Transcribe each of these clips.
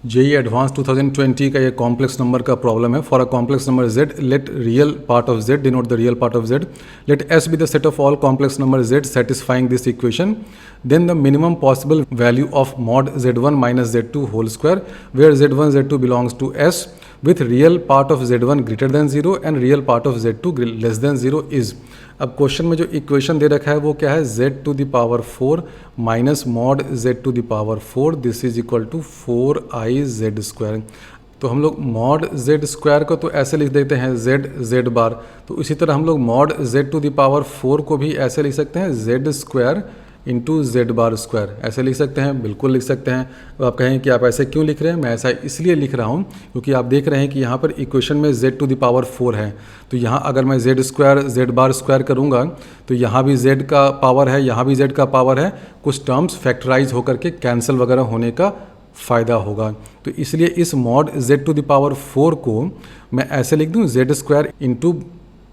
JEE advance 2020 का ये complex number का प्रॉब्लम है. For a complex number z, let real part of z denote the real part of z. Let s be the set of all complex number z satisfying this equation. Then the minimum possible value of mod z1 minus z2 whole square, where z1 z2 belongs to s, with real part of z1 greater than 0 and real part of z2 less than 0 is. अब question में जो equation दे रखा है वो क्या है, z to the power 4 minus mod z to the power 4, this is equal to 4iz square. तो हम लोग मॉड z स्क्वायर को तो ऐसे लिख देते हैं z बार. तो इसी तरह हम लोग mod z to the power 4 को भी ऐसे लिख सकते हैं z square into z bar square. ऐसे लिख सकते हैं, बिल्कुल लिख सकते हैं. तो आप कहें कि आप ऐसे क्यों लिख रहे हैं, मैं ऐसा इसलिए लिख रहा हूँ क्योंकि आप देख रहे हैं कि यहाँ पर इक्वेशन में z टू द पावर 4 है. तो यहाँ अगर मैं z square Z bar square करूँगा तो यहाँ भी z का पावर है, यहाँ भी z का पावर है. कुछ टर्म्स फैक्टराइज होकर के कैंसिल वगैरह होने का फ़ायदा होगा. तो इसलिए इस mod z to the power 4 को मैं ऐसे लिख दूँ z square into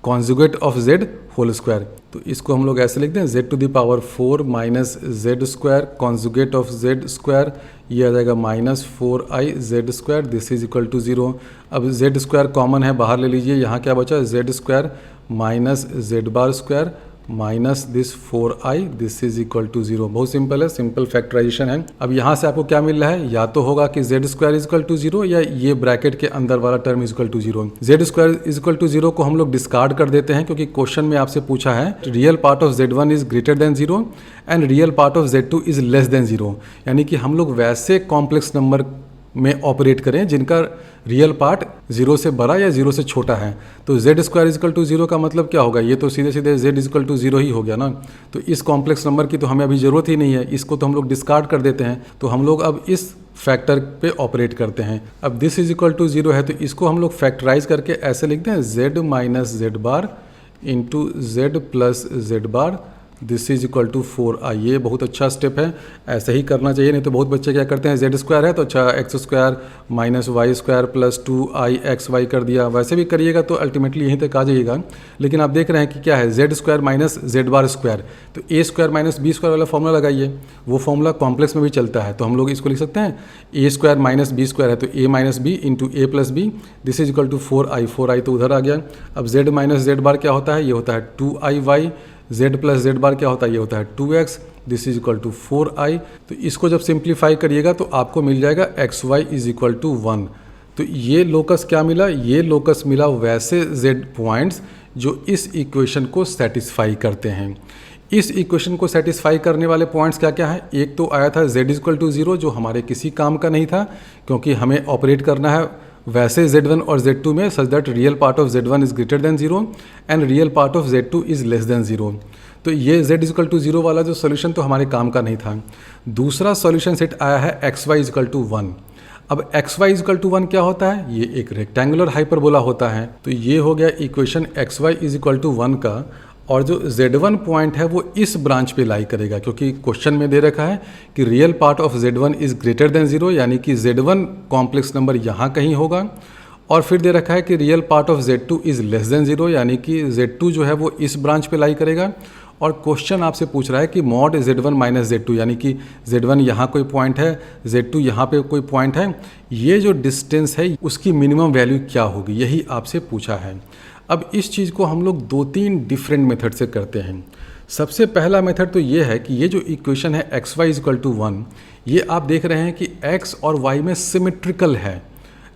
conjugate of z whole square. तो इसको हम लोग ऐसे लिखते हैं z to the power 4 minus z square conjugate of z square, ये आ जाएगा minus 4iz square, this is equal to 0. अब z स्क्वायर कॉमन है, बाहर ले लीजिए. यहाँ क्या बचा, z square minus z bar square minus this 4i, this is equal to 0. बहुत सिंपल है, सिंपल फैक्टराइजेशन है. अब यहाँ से आपको क्या मिल रहा है, या तो होगा कि z square is equal to 0 या ये ब्रैकेट के अंदर वाला term is equal to 0. z square is equal to 0 को हम लोग डिस्कार्ड कर देते हैं क्योंकि क्वेश्चन में आपसे पूछा है real part of z1 is greater than 0 and real part of z2 is less than 0. यानी कि हम लोग वैसे कॉम्प्लेक्स नंबर में ऑपरेट करें जिनका रियल पार्ट 0 से बड़ा या 0 से छोटा है. तो z स्क्वायर इजकल टू 0 का मतलब क्या होगा, ये तो सीधे सीधे z इजकल टू 0 ही हो गया ना. तो इस कॉम्प्लेक्स नंबर की तो हमें अभी ज़रूरत ही नहीं है, इसको तो हम लोग डिस्कार्ड कर देते हैं. तो हम लोग अब इस फैक्टर पे ऑपरेट करते हैं. अब दिस इज इक्वल टू 0 है तो इसको हम लोग फैक्टराइज करके ऐसे लिखते हैं z minus z bar into z plus z bar, this is equal to 4i. ये बहुत अच्छा स्टेप है, ऐसे ही करना चाहिए. नहीं तो बहुत बच्चे क्या करते हैं, जेड स्क्वायर है तो अच्छा x square minus y square plus 2ixy कर दिया. वैसे भी करिएगा तो अल्टीमेटली यहीं तक आ जाइएगा. लेकिन आप देख रहे हैं कि क्या है, Z square minus z bar square. तो ए स्क्वायर माइनस बी स्क्वायर वाला फॉर्मूला लगाइए, वो फॉर्मूला कॉम्प्लेक्स में भी चलता है. तो हम लोग इसको लिख सकते हैं A square minus B square है तो A minus B into A plus B, this is equal to 4i तो उधर आ गया. अब जेड माइनस जेड बार क्या होता है, ये होता है 2iy. z प्लस जेड बार क्या होता है, ये होता है 2x, this is equal to 4i. तो इसको जब सिंप्लीफाई करिएगा तो आपको मिल जाएगा xy इज इक्वल टू 1. तो ये लोकस क्या मिला, ये लोकस मिला वैसे z पॉइंट्स जो इस इक्वेशन को सेटिस्फाई करते हैं. इस इक्वेशन को सेटिस्फाई करने वाले पॉइंट्स क्या क्या है, एक तो आया था z इज इक्वल टू 0 जो हमारे किसी काम का नहीं था क्योंकि हमें ऑपरेट करना है वैसे z1 और z2 में such that real part of z1 is greater than 0 and real part of z2 is less than 0. तो ये z इजकल टू 0 वाला जो सोल्यूशन तो हमारे काम का नहीं था. दूसरा सोल्यूशन सेट आया है xy इजकल टू 1. अब xy इजकल टू 1 क्या होता है, ये एक रेक्टेंगुलर हाइपरबोला होता है. तो ये हो गया equation xy is equal to 1 का. और जो z1 पॉइंट है वो इस ब्रांच पे लाई करेगा क्योंकि क्वेश्चन में दे रखा है कि real part of z1 is greater than 0, यानी कि z1 कॉम्प्लेक्स नंबर यहाँ कहीं होगा. और फिर दे रखा है कि real part of z2 is less than 0, यानी कि z2 जो है वो इस ब्रांच पे लाई करेगा. और क्वेश्चन आपसे पूछ रहा है कि मॉड z1 माइनस z2, यानी कि z1 यहाँ कोई पॉइंट है, z2 यहाँ पे कोई पॉइंट है, ये जो डिस्टेंस है उसकी मिनिमम वैल्यू क्या होगी, यही आपसे पूछा है. अब इस चीज़ को हम लोग 2-3 डिफरेंट मेथड से करते हैं. सबसे पहला मेथड तो ये है कि ये जो इक्वेशन है xy इज इक्वल टू 1, ये आप देख रहे हैं कि x और y में सिमेट्रिकल है,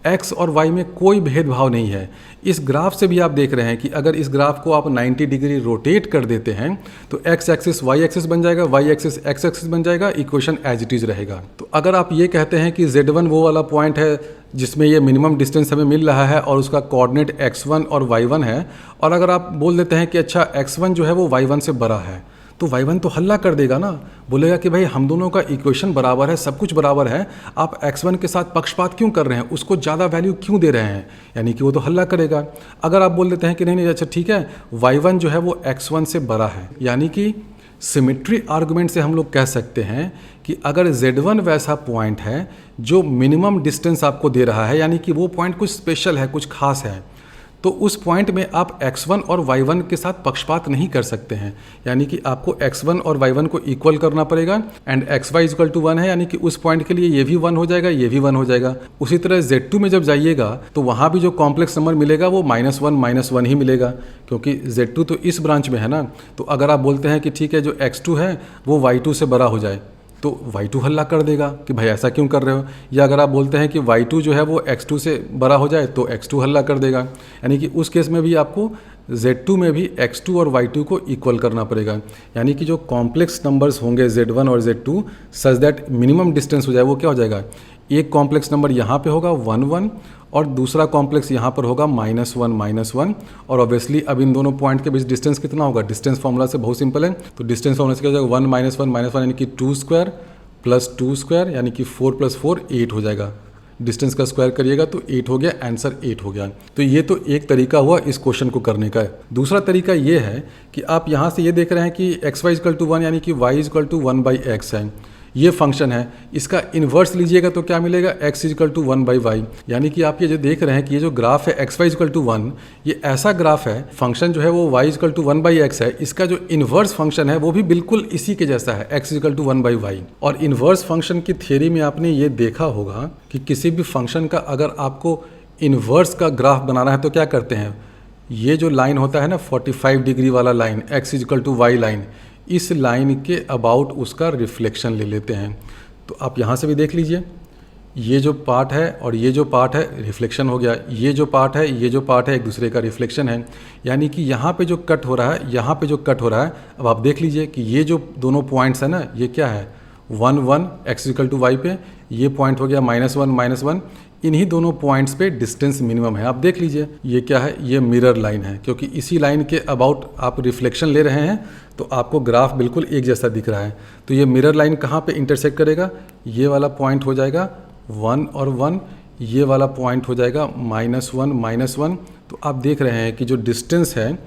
x और y में कोई भेदभाव नहीं है. इस ग्राफ से भी आप देख रहे हैं कि अगर इस ग्राफ को आप 90 डिग्री रोटेट कर देते हैं तो x एक्सिस y एक्सिस बन जाएगा, y एक्सिस x एक्सिस बन जाएगा, इक्वेशन एज इट इज रहेगा. तो अगर आप ये कहते हैं कि z1 वो वाला पॉइंट है जिसमें ये मिनिमम डिस्टेंस हमें मिल रहा है और उसका कोऑर्डिनेट x1 और y1 है, और अगर आप बोल देते हैं कि अच्छा x1 जो है वो y1 से बड़ा है, तो y1 तो हल्ला कर देगा ना, बोलेगा कि भाई हम दोनों का इक्वेशन बराबर है, सब कुछ बराबर है, आप x1 के साथ पक्षपात क्यों कर रहे हैं, उसको ज़्यादा वैल्यू क्यों दे रहे हैं, यानी कि वो तो हल्ला करेगा. अगर आप बोल देते हैं कि नहीं अच्छा ठीक है y1 जो है वो x1 से बड़ा है, यानी कि सिमेट्री आर्गुमेंट से हम लोग कह सकते हैं कि अगर z1 वैसा पॉइंट है जो मिनिमम डिस्टेंस आपको दे रहा है, यानी कि वो पॉइंट कुछ स्पेशल है, कुछ खास है, तो उस पॉइंट में आप x1 और y1 के साथ पक्षपात नहीं कर सकते हैं, यानी कि आपको x1 और y1 को इक्वल करना पड़ेगा एंड xy इक्वल टू 1 है, यानी कि उस पॉइंट के लिए ये भी 1 हो जाएगा, ये भी 1 हो जाएगा। उसी तरह Z2 में जब जाइएगा तो वहाँ भी जो कॉम्प्लेक्स नंबर मिलेगा वो -1 ही मिलेगा, क्योंकि Z2 तो इस ब्रांच में है ना। तो अगर आप बोलते हैं कि ठीक है जो x2 है वो y2 से बड़ा हो जाए तो y2 हल्ला कर देगा कि भाई ऐसा क्यों कर रहे हो, या अगर आप बोलते हैं कि y2 जो है वो x2 से बड़ा हो जाए तो x2 हल्ला कर देगा, यानी कि उस केस में भी आपको Z2 में भी x2 और y2 को इक्वल करना पड़ेगा। यानी कि जो कॉम्प्लेक्स नंबर्स होंगे Z1 और Z2 such that minimum distance हो जाए, वो क्या हो जाएगा, एक कॉम्प्लेक्स नंबर यहाँ पे होगा 1 1 और दूसरा कॉम्प्लेक्स यहाँ पर होगा -1 और ऑब्वियसली अब इन दोनों पॉइंट के बीच डिस्टेंस कितना होगा, डिस्टेंस फॉर्मूला से बहुत सिंपल है। तो डिस्टेंस फॉर्मूला से क्या हो जाएगा 1 यानी कि 2 स्क्वायर प्लस 2 स्क्वायर यानी कि 4 + 4 8 हो जाएगा। डिस्टेंस का स्क्वायर करिएगा तो 8 हो गया, आंसर 8 हो गया। तो ये तो एक तरीका हुआ इस क्वेश्चन को करने का। दूसरा तरीका ये है कि आप यहाँ से ये देख रहे हैं कि xy = 1 यानी कि y = 1/x है, ये फंक्शन है, इसका इन्वर्स लीजिएगा तो क्या मिलेगा, x = 1/y। यानी कि आप ये जो देख रहे हैं कि ये जो ग्राफ है xy = 1, ये ऐसा ग्राफ है, फंक्शन जो है वो y = 1/x है, इसका जो इन्वर्स फंक्शन है वो भी बिल्कुल इसी के जैसा है, x = 1/y। और इन्वर्स फंक्शन की थ्योरी में आपने ये देखा होगा कि किसी भी फंक्शन का अगर आपको इन्वर्स का ग्राफ बनाना है तो क्या करते हैं, ये जो लाइन होता है ना 45 डिग्री वाला लाइन, x = y लाइन, इस लाइन के अबाउट उसका रिफ्लेक्शन ले लेते हैं। तो आप यहाँ से भी देख लीजिए, ये जो पार्ट है और ये जो पार्ट है रिफ्लेक्शन हो गया, ये जो पार्ट है ये जो पार्ट है एक दूसरे का रिफ्लेक्शन है। यानी कि यहाँ पे जो कट हो रहा है, यहाँ पे जो कट हो रहा है, अब आप देख लीजिए कि ये जो दोनों पॉइंट्स है ना, ये क्या है 1 1 x = y पे, ये पॉइंट हो गया -1 इन्हीं दोनों पॉइंट्स पे डिस्टेंस मिनिमम है। आप देख लीजिए ये क्या है, ये मिरर लाइन है, क्योंकि इसी लाइन के अबाउट आप रिफ्लेक्शन ले रहे हैं तो आपको ग्राफ बिल्कुल एक जैसा दिख रहा है। तो ये मिरर लाइन कहाँ पे इंटरसेक्ट करेगा, ये वाला पॉइंट हो जाएगा 1 और 1, ये वाला पॉइंट हो जाएगा -1 तो आप देख रहे हैं कि जो डिस्टेंस है,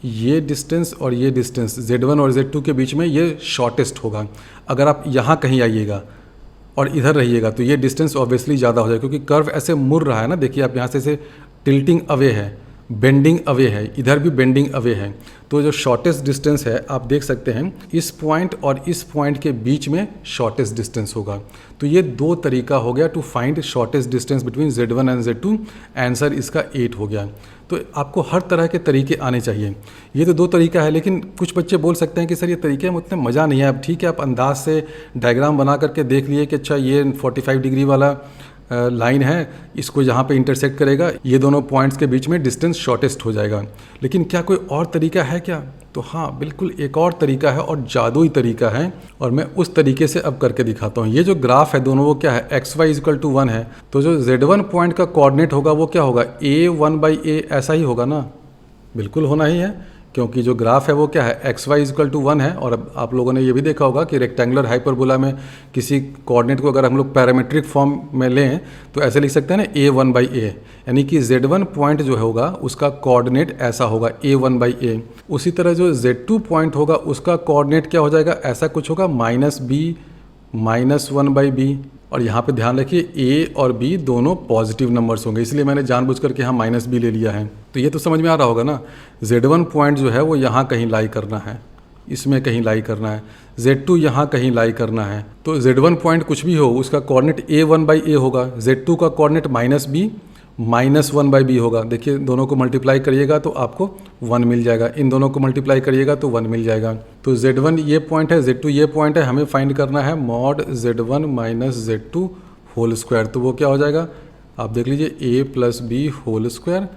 ये डिस्टेंस और ये डिस्टेंस Z1 और Z2 के बीच में ये शॉर्टेस्ट होगा। अगर आप यहाँ कहीं आइएगा और इधर रहिएगा तो ये डिस्टेंस ऑब्वियसली ज़्यादा हो जाएगा, क्योंकि कर्व ऐसे मुड़ रहा है ना, देखिए आप यहाँ से इसे टिल्टिंग अवे है, बेंडिंग अवे है, इधर भी बेंडिंग अवे है। तो जो शॉर्टेस्ट डिस्टेंस है आप देख सकते हैं इस पॉइंट और इस पॉइंट के बीच में शॉर्टेस्ट डिस्टेंस होगा। तो ये दो तरीका हो गया to find shortest distance between Z1 and Z2। Answer इसका 8 हो गया। तो आपको हर तरह के तरीके आने चाहिए। ये तो दो तरीका है, लेकिन कुछ बच्चे बोल सकते हैं कि सर ये तरीके में उतने मज़ा नहीं है। अब ठीक है, आप अंदाज से डायग्राम बना करके देख लिए कि अच्छा ये 45 डिग्री वाला लाइन है, इसको यहाँ पे इंटरसेक्ट करेगा, ये दोनों पॉइंट्स के बीच में डिस्टेंस शॉर्टेस्ट हो जाएगा। लेकिन क्या कोई और तरीका है क्या? तो हाँ, बिल्कुल एक और तरीका है और जादुई तरीका है, और मैं उस तरीके से अब करके दिखाता हूँ। ये जो ग्राफ है दोनों, वो क्या है, xy = 1 है, तो जो Z1 पॉइंट का कोऑर्डिनेट होगा वो क्या होगा, a1/a ऐसा ही होगा ना, बिल्कुल होना ही है, क्योंकि जो ग्राफ है वो क्या है, xy = 1 है। और अब आप लोगों ने ये भी देखा होगा कि रेक्टेंगुलर हाइपरबोला में किसी कोऑर्डिनेट को अगर हम लोग पैरामीट्रिक फॉर्म में लें तो ऐसे लिख सकते हैं ना, a1/a, यानी कि Z1 पॉइंट जो होगा उसका कोऑर्डिनेट ऐसा होगा a1/a। उसी तरह जो Z2 पॉइंट होगा उसका कोऑर्डिनेट क्या हो जाएगा, ऐसा कुछ होगा -b -1/b। और यहाँ पे ध्यान रखिए a और b दोनों पॉजिटिव नंबर्स होंगे, इसलिए मैंने जानबूझकर के यहाँ -b ले लिया है। तो ये तो समझ में आ रहा होगा ना, Z1 पॉइंट जो है वो यहाँ कहीं लाई करना है, इसमें कहीं लाई करना है, Z2 यहाँ कहीं लाई करना है। तो Z1 पॉइंट कुछ भी हो उसका कोऑर्डिनेट a1/a होगा, Z2 का कोऑर्डिनेट -b -1/b होगा। देखिए दोनों को मल्टीप्लाई करिएगा तो आपको 1 मिल जाएगा, इन दोनों को मल्टीप्लाई करिएगा तो 1 मिल जाएगा। तो Z1 ये पॉइंट है, Z2 ये पॉइंट है, हमें फाइंड करना है mod Z1 - Z2 whole square. तो वो क्या हो जाएगा, आप देख लीजिए a + b whole square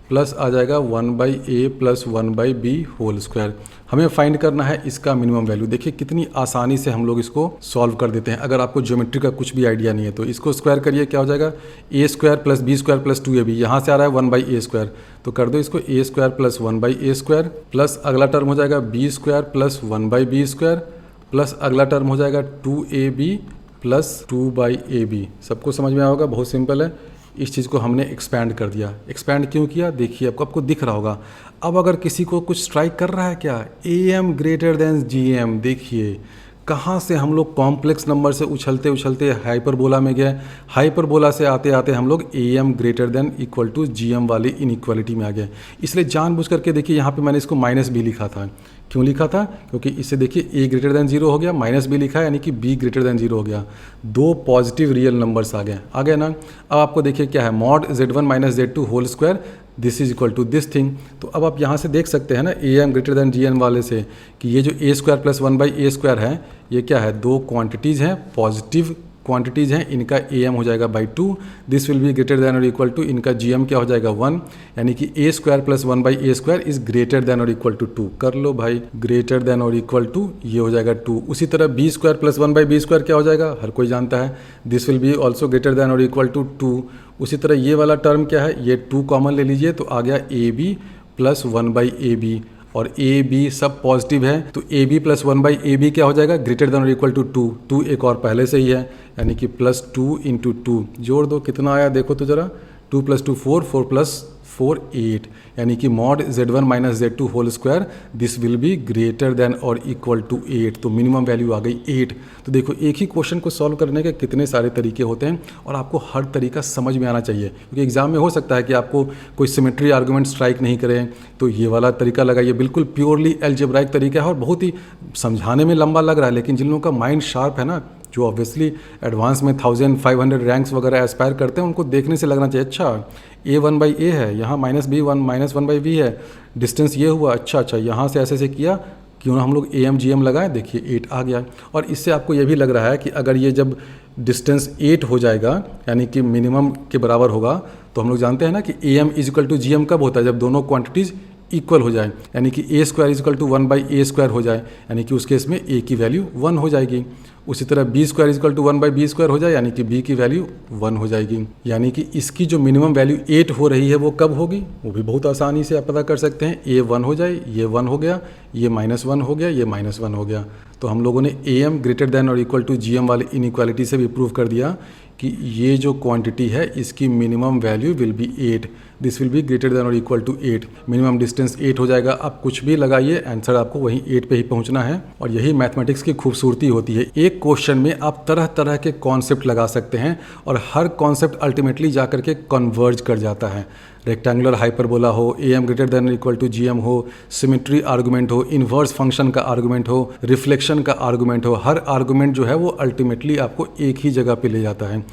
plus आ जाएगा 1/a + 1/b होल स्क्वायर। हमें फाइंड करना है इसका मिनिमम वैल्यू। देखिए कितनी आसानी से हम लोग इसको सॉल्व कर देते हैं। अगर आपको ज्योमेट्री का कुछ भी आइडिया नहीं है तो इसको स्क्वायर करिए, क्या हो जाएगा, a² + b² + 2ab। यहाँ से आ रहा है 1/a², तो कर दो इसको a² + 1/a² प्लस अगला टर्म हो जाएगा b² + 1/b² प्लस अगला टर्म हो जाएगा 2ab + 2/ab। सबको समझ में आया होगा, बहुत सिंपल है। इस चीज़ को हमने एक्सपैंड कर दिया। एक्सपैंड क्यों किया, देखिए आपको दिख रहा होगा। अब अगर किसी को कुछ स्ट्राइक कर रहा है क्या, AM > GM, देखिए कहाँ से हम लोग कॉम्प्लेक्स नंबर से उछलते उछलते हाइपरबोला में गए, हाइपरबोला से आते आते हम लोग am greater than equal to gm वाली इनइक्वालिटी में आ गए। इसलिए जानबूझ करके देखिए यहाँ पे मैंने इसको माइनस बी लिखा था। क्यों लिखा था? क्योंकि इससे देखिए a ग्रेटर देन 0 हो गया, माइनस बी लिखा है यानी कि b ग्रेटर देन 0 हो गया। दो पॉजिटिव रियल नंबर्स आ गए ना। अब आपको देखिए क्या है, mod z1 minus z2 whole square this is equal to this thing. तो अब आप यहाँ से देख सकते हैं ना am ग्रेटर देन gn वाले से कि ये जो a स्क्वायर प्लस 1/a² है, ये क्या है, दो क्वांटिटीज़ हैं, पॉजिटिव क्वांटिटीज़ हैं, इनका am हो जाएगा by 2, this will be greater than और इक्वल टू, इनका gm क्या हो जाएगा 1, यानी कि a square plus 1/a² is greater than और इक्वल टू 2। कर लो भाई, ग्रेटर देन और इक्वल टू ये हो जाएगा 2। उसी तरह b स्क्वायर प्लस 1/b² क्या हो जाएगा, हर कोई जानता है, this will B also greater than और इक्वल टू 2। उसी तरह ये वाला टर्म क्या है, ये 2 कॉमन ले लीजिए तो आ गया ab प्लस 1/ab, और ए बी सब पॉजिटिव है तो ए बी प्लस 1/ab क्या हो जाएगा, ग्रेटर देन और इक्वल टू 2। 2 एक और पहले से ही है, यानी कि प्लस 2 इंटू 2 जोड़ दो, कितना आया देखो तो ज़रा, 2 प्लस 2 4, 4 प्लस 4 8, यानी कि mod z1 minus z2 whole square this will be greater than और इक्वल टू 8। तो मिनिमम वैल्यू आ गई 8। तो देखो एक ही क्वेश्चन को सॉल्व करने के कितने सारे तरीके होते हैं और आपको हर तरीका समझ में आना चाहिए, क्योंकि एग्जाम में हो सकता है कि आपको कोई सिमेट्री आर्गूमेंट स्ट्राइक नहीं करें, तो ये वाला तरीका लगाइए, बिल्कुल प्योरली एल्जेब्राइक तरीका है और बहुत ही समझाने में लंबा लग रहा है, लेकिन जिन लोगों का माइंड शार्प है ना, जो ऑब्वियसली एडवांस में 1500 रैंक्स वगैरह एस्पायर करते हैं, उनको देखने से लगना चाहिए अच्छा a 1/a है, यहाँ माइनस b 1 माइनस 1/b है, डिस्टेंस ये हुआ, अच्छा यहाँ से ऐसे किया, क्यों ना हम लोग am gm लगाएं, देखिए 8 आ गया। और इससे आपको ये भी लग रहा है कि अगर ये जब डिस्टेंस 8 हो जाएगा यानी कि मिनिमम के बराबर होगा, तो हम लोग जानते हैं ना कि am is equal to gm कब होता है, जब दोनों क्वांटिटीज़ इक्वल हो जाए, यानी कि a square is equal to 1/a² हो जाए, यानी कि उस केस में a की वैल्यू 1 हो जाएगी। उसी तरह b square is equal to 1/b² हो जाए, यानी कि b की वैल्यू 1 हो जाएगी। यानी कि इसकी जो मिनिमम वैल्यू 8 हो रही है वो कब होगी, वो भी बहुत आसानी से आप पता कर सकते हैं। a 1 हो जाए, ये 1 हो गया, ये -1 हो गया, ये -1 हो गया। तो हम लोगों ने am ग्रेटर देन और इक्वल टू gm वाली इनइक्वालिटी से भी प्रूव कर दिया कि ये जो क्वांटिटी है इसकी minimum value will be 8, this will be greater than और इक्वल टू 8। मिनिमम डिस्टेंस 8 हो जाएगा, आप कुछ भी लगाइए, आंसर आपको वहीं 8 पे ही पहुंचना है। और यही मैथमेटिक्स की खूबसूरती होती है, एक क्वेश्चन में आप तरह तरह के कॉन्सेप्ट लगा सकते हैं और हर कॉन्सेप्ट अल्टीमेटली जाकर के कन्वर्ज कर जाता है। रेक्टेंगुलर हाइपरबोला हो, am greater than equal to gm हो, सिमेट्री आर्गूमेंट हो, इन्वर्स फंक्शन का आर्गूमेंट हो, रिफ्लेक्शन का आर्गूमेंट हो, हर आर्गूमेंट जो है वो अल्टीमेटली आपको एक ही जगह पे ले जाता है।